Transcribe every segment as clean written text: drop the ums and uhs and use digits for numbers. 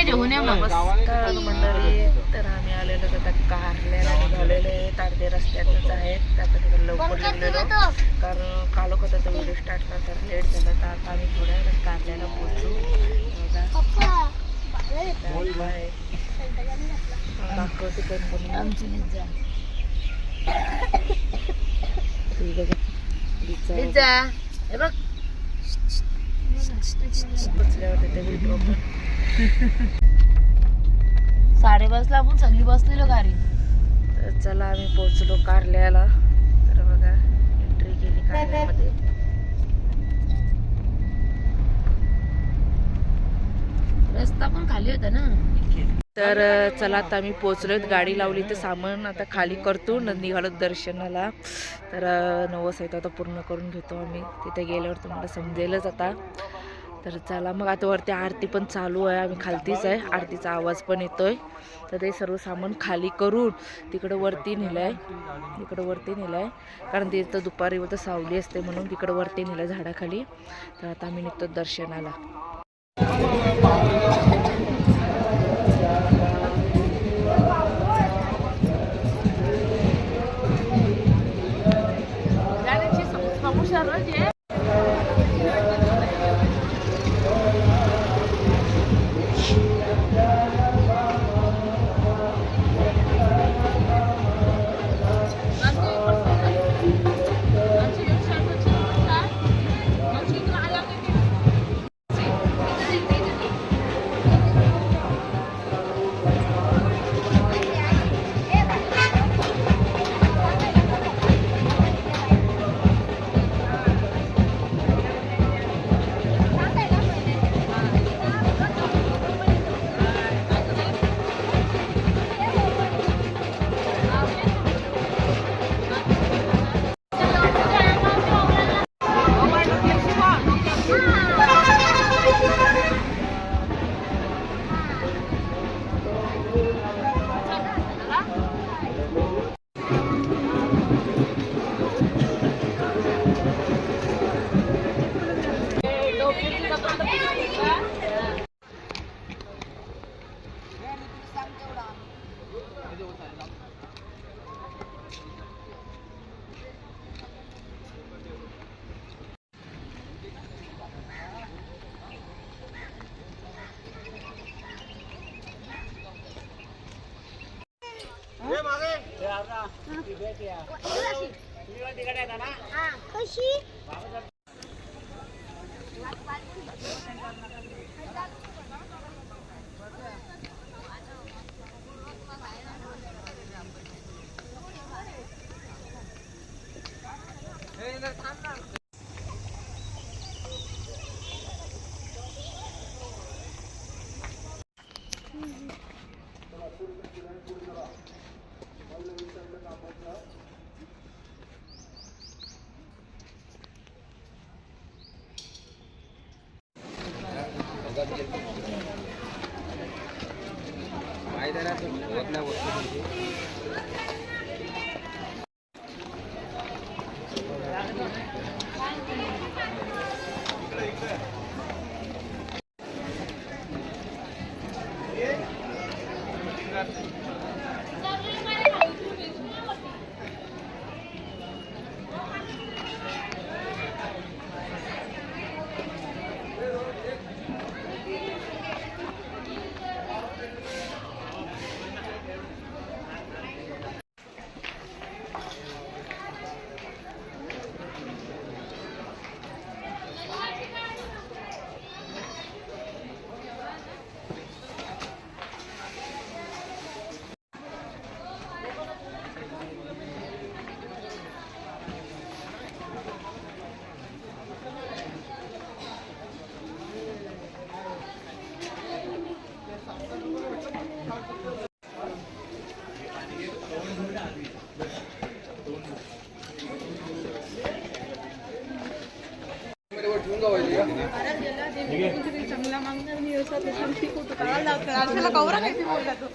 घेऊन या मग मंडळी. तर आम्ही आलेलो तर कारल्याला निघालेलो आहे. अर्धे रस्त्यातच आहेत. आता तिकडे लवकर निघलेलो कारण काल होता तो व्हिडिओ स्टार्ट करता लेट झाला. तर आता आम्ही थोड्या वेळात कारल्याला पोहोचू. दाखवते पण आमची लिजा हे बघ साडे बसला आपण सगळी बसलेलो गाडी. तर चला आम्ही पोहोचलो कारल्याला. तर बघा एंट्री केली कारल्यामध्ये. रस्ता पण खाली होता ना. तर चला आता आम्ही पोहोचलोय. गाडी लावली तर सामान आता खाली करतो निघालो दर्शनाला. तर नवस आहे आता पूर्ण करून घेतो आम्ही. तिथे गेल्यावर तुम्हाला समजेलच आता. तर चला मग आता वरती आरती पण चालू आहे. आम्ही खालतीच आहे. आरतीचा आवाज पण येतोय. तर ते सर्व सामान खाली करून तिकडं वरती नेलंय. कारण तिथं दुपारी तर सावली असते म्हणून तिकडं वरती नेलं झाडाखाली. तर आता आम्ही निघतो दर्शनाला. चांगला मागणार मी असा कवरा काही बोलला तो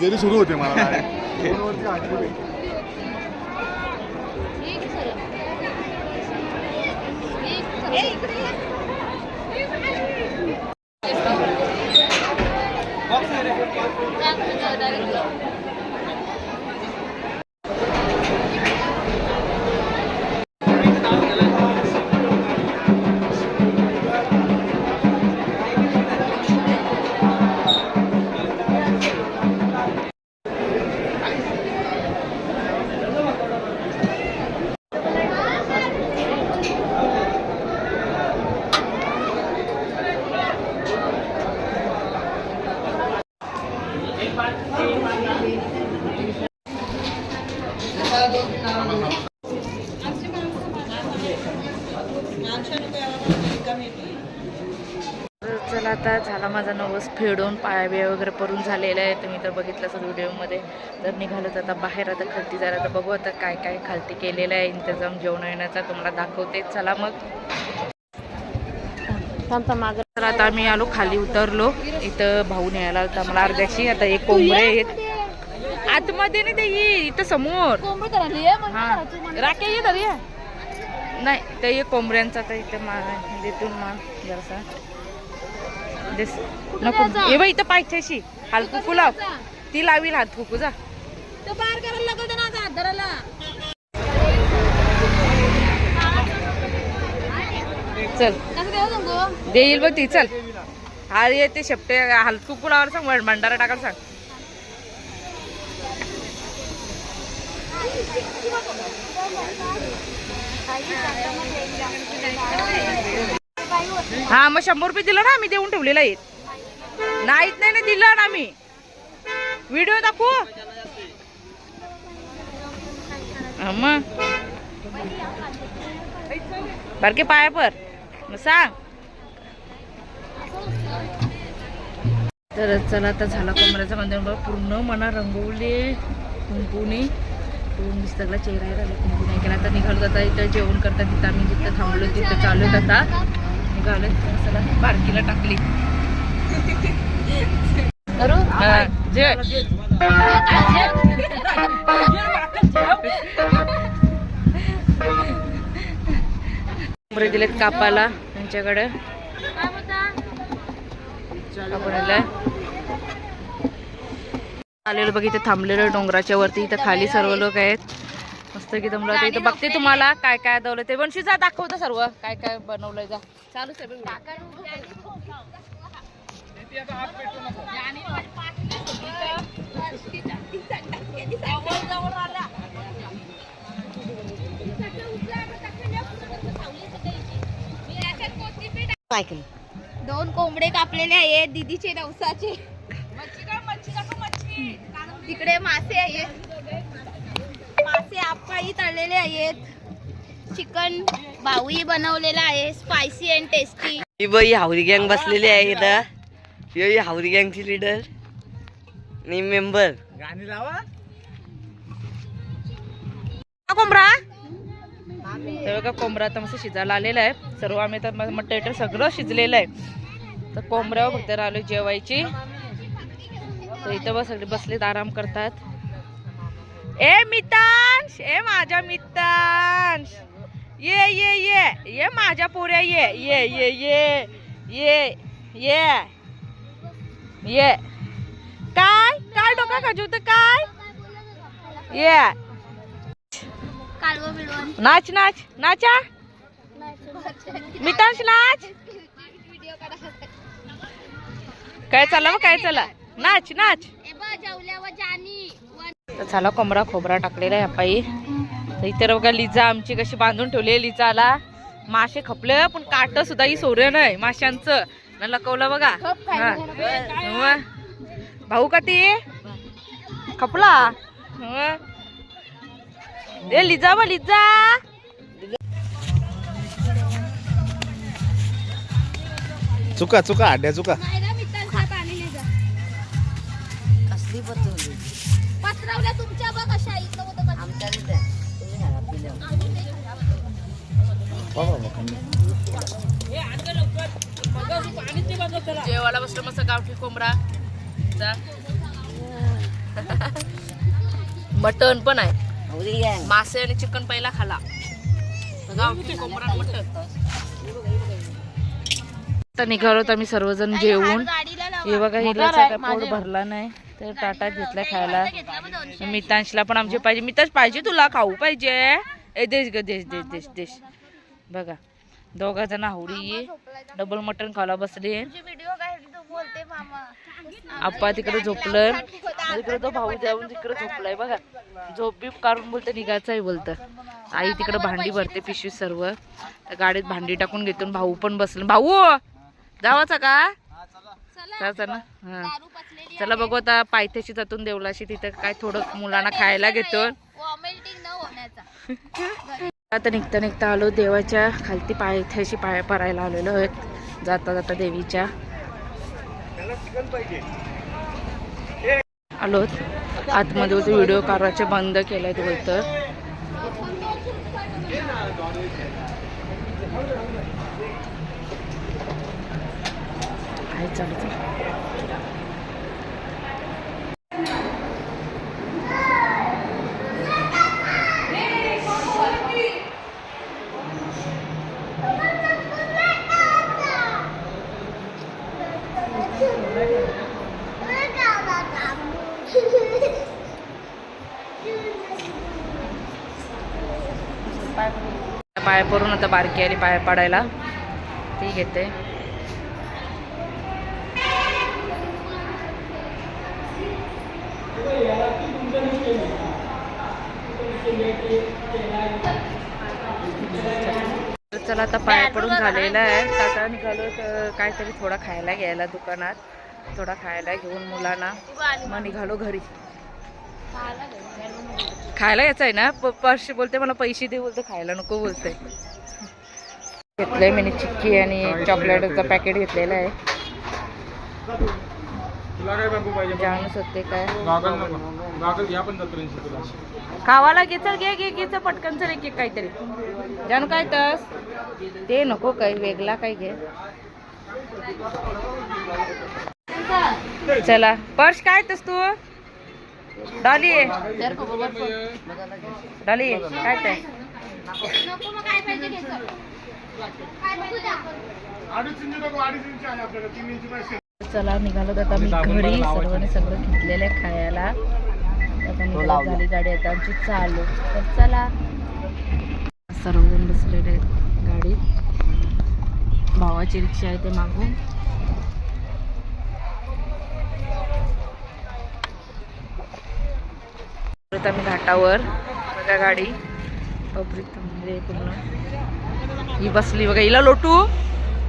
गेली सुरू होते मला फोनवरती आठवली. चला आता झाला माझा नवस फेडून पाया वगैरे पडून झालेला आहे. तुम्ही तर बघितलं असेल व्हिडिओमध्ये. तर निघालं आता बाहेर आता खालती जायला. तर बघू आता काय काय खालती केलेलं आहे इंतजाम जेवण येण्याचा तुम्हाला दाखवते. चला मग. तर आता आम्ही आलो खाली उतरलो. इथं भाऊ न्यायला होता मला अर्ध्याशी. आता एक कोंबडे आहेत आतमध्ये नाही ते इथं समोर राखे तरी नाही ते एक कोंबड्यांचा तर इथं देतून मान जरासा नको हे बाई इथं पायथ्याशी हालकुकू लाव. ती लावील हात कुकू जा चल देईल बघ ती. चल हा येते शेपटे हालकुकू लावायला सांग. भंडारा टाकायला सांग. हा मग 100 रुपये दिला ना आम्ही. देऊन ठेवलेला आहे. नाहीत नाही ना दिला ना आम्ही. व्हिडिओ दाखवू मग बारके पाया पर मग सांग. तर चला आता झाला कमरेचा मंदिर पूर्ण मना रंगवले कुंकुने सगळा चेहरा राहिला कुंकू नाही केला. आता निघालो आता इथं जेवण करतात तिथं आम्ही जिथं थांबलो तिथं चालू आता निघालो. चला बारकीला टाकली दिलेत कापाला त्यांच्याकडे आलेलं बघ इथे थांबलेलं डोंगराच्या वरती. इथं खाली सर्व लोक आहेत मस्त की जमलं. इथं बघते तुम्हाला काय काय दवलं ते बनशी जा दाखवतं सर्व काय काय बनवलंय जा चालू आहे. 2 कोंबडे कापलेले आहेत दीदीचे नवसाचे. तिकडे मासे आहेत. मासे आप्पाही तळलेले आहेत. चिकन भाऊही बनवलेला आहे स्पायसी अँड टेस्टी. ही बाई हावरी गँग बसलेली आहे इथं. ही हावरी गँगची लीडर आणि मेंबर. गाणी लावा. कोंबडा तर बघा कोंबडा आता मस्त शिजायला आलेला आहे. सर्व आम्ही तर मटण सगळं शिजलेलं आहे. तर कोंबड्यावर फक्त राहिलो जेवायची. तर इथं बस सगळे बसलेत आराम करतात. ए मितांश ए माझ्या मितांश ये ये ये ये माझ्या पोऱ्या ये ये ये ये ये ये ये काय काय डोका खाजवत काय ये कालवं बिलवण नाच नाच नाचा मितांश नाच. काय चालला मग काय चालला नाच नाच. तर झाला कोंबडा खोबरा टाकलेला आहे अप्पाई. तर इथे बघा लिजा आमची कशी बांधून ठेवली. लिजाला मासे खपले पण काट सुद्धा ही सोरे नाही माशांचं न लकवलं बघा. भाऊ का ती खपला ए लिजा बा लिजा. चुका चुका आड्या चुका. कसली पतंग पत्रावल्या तुमच्या बघ अशा इथं होतं का? आमच्या इथे जेवायला बसलो मस्त गावठी कोंबडा मटण पण आहे. हावरी गँग मासे आणि चिकन पहिला खाला गावठी कोंबडा आणि मटण. आता निघालो तर आम्ही सर्वजण जेवून. गाडीला लावा. हे बघा हिला काय पोट भरला नाही तर टाटा घेतला खायला. मितांशला पण आमचे पाहिजे. मितांश पाहिजे तुला खाऊ पाहिजे. ए देश ग देश देश देश देश. बघा 2 जण हावरी डबल मटण खायला बसले. व्हिडिओ काय तू बोलते मामा. आप्पा तिकडे झोपलं. तिकडे तो भाऊ जाऊन तिकडे झोपलाय बघा. झोप बीप काढून बोलतं निघायचं आहे बोलतं. आई तिकडे भांडी भरते पिशवी सर्व. तर गाडीत भांडी टाकून घेतो. भाऊ पण बसले. भाऊ जावाचा का चला ना हा चला बघू आता पायथ्याशी जातून देवलाशी तिथं काय थोडं मुलांना खायला घेतो. वॉमिटिंग न होण्याचा. आता निघता निघता आलो देवाच्या खालती पायथ्याशी पाय परायला आलेलो आहेत जाता जाता देवीच्या आलो. आतमध्ये बोलतो व्हिडिओ काढायचे बंद केलाय ते बोलतं. काय चालू पाय पडून आता बारकी आली पाय पाडायला ती घेते. चला आता पाय पडून झालेला आहे. आता निघालो तर काहीतरी थोडा खायला घ्यायला दुकानात. थोडा खायला घेऊन मुलांना मग निघालो घरी. खायला यायचं आहे ना पर्स बोलते मला पैसे दे बोलते खायला नको बोलते. घेतलंय मी चिक्की आणि चॉकलेटचं पॅकेट घेतलेलं आहे. जानूस होते काय खावाला घे चल घे घे चल पटकन चल एक एक काहीतरी. जानू काय तस ते नको काही वेगळा काही घे. चला पर्स काय तस तू डॉली डॉली काय ते चला निघालो आता मी घरी. सर्वांनी सगळं घेतलेलं आहे खायला. आता निघालो झाली गाडी आता आमची चालू. तर चला सर्वजण बसलेले आहेत गाडीत. भावाची रिक्षा आहे ते मागून. परत आम्ही घाटावर बघा गाडी पब्लिक थांबले पूर्ण. ही बसली बघा हिला लोटू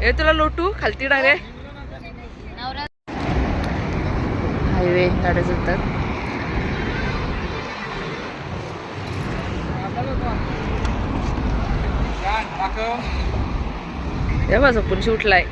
ए तुला लोटू खालती डायरेक्ट. हायवे गाड्या जातात. हे बघ झोपून उठलाय.